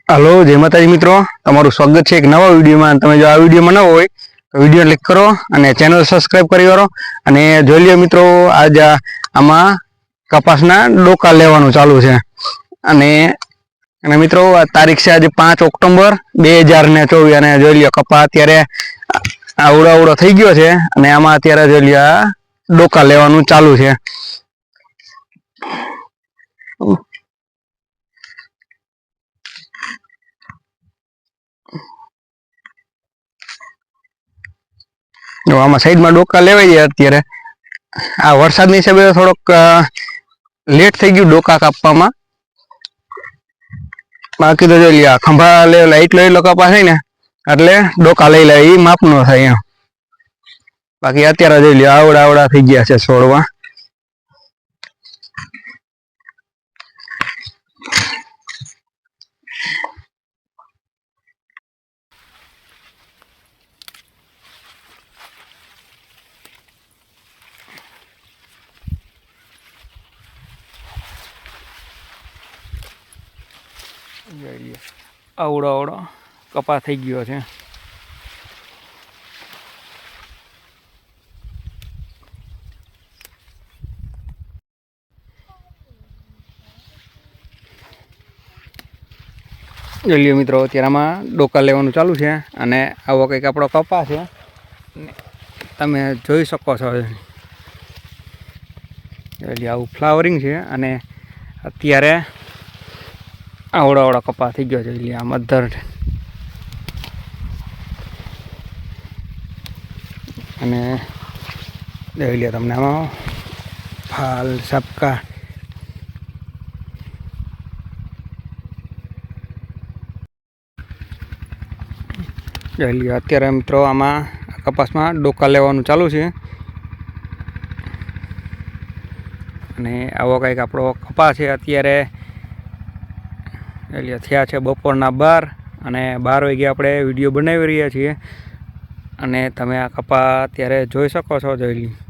Hello जय माताजी मित्रों, तमारू स्वागत है एक नवा विडियो में। તમે જો આ વિડિયોમાં ન હોય તો વિડિયો ક્લિક કરો અને ચેનલ સબસ્ક્રાઇબ કરી કરો અને જોઈ લ્યો મિત્રો, આજ આમાં કપાસના ડોકા લેવાનું ચાલુ છે અને મિત્રો આ તારીખ છે આજે 5 ઓક્ટોબર 2024 અને જોઈ લ્યો કપા અત્યારે આવડો થઈ ગયો છે અને આમાં અત્યારે જોઈ લ્યો ડોકા લેવાનું ચાલુ છે। આમાં સાઈડમાં ડોકા લેવાઈ જાય। અત્યારે આ વરસાદની હિસાબે થોડોક લેટ થઈ ગયું ડોકા કાપવામાં, બાકી તો જોઈ લ્યો ખંભા લેવલા એટલો કપા થાય ને એટલે ડોકા લઈ લે એ માપનો થાય એમ। બાકી અત્યારે જોઈ લ્યો આવડા થઈ ગયા છે છોડવા। આવડો કપા થઈ ગયો છે। જોઈ લ્યો મિત્રો, અત્યારે આમાં ડોકા લેવાનું ચાલુ છે અને આવો કંઈક આપણો કપા છે, તમે જોઈ શકો છો। જોઈ લ્યો આવું ફ્લાવરિંગ છે અને અત્યારે આવડો કપા થઈ ગયો। જોઈ લ્યો આમ અધર અને જોઈ લ્યો તમને આમાં ફાલ સબકા જોઈ લ્યો। અત્યારે મિત્રો આમાં કપાસમાં ડોકા લેવાનું ચાલુ છે અને આવો કંઈક આપણો કપા છે। અત્યારે એટલે થયા છે બપોરના 12 અને 12 વાગે આપણે વિડીયો બનાવી રહ્યા છીએ અને તમે આ કપા અત્યારે જોઈ શકો છો। જોઈ લ્યો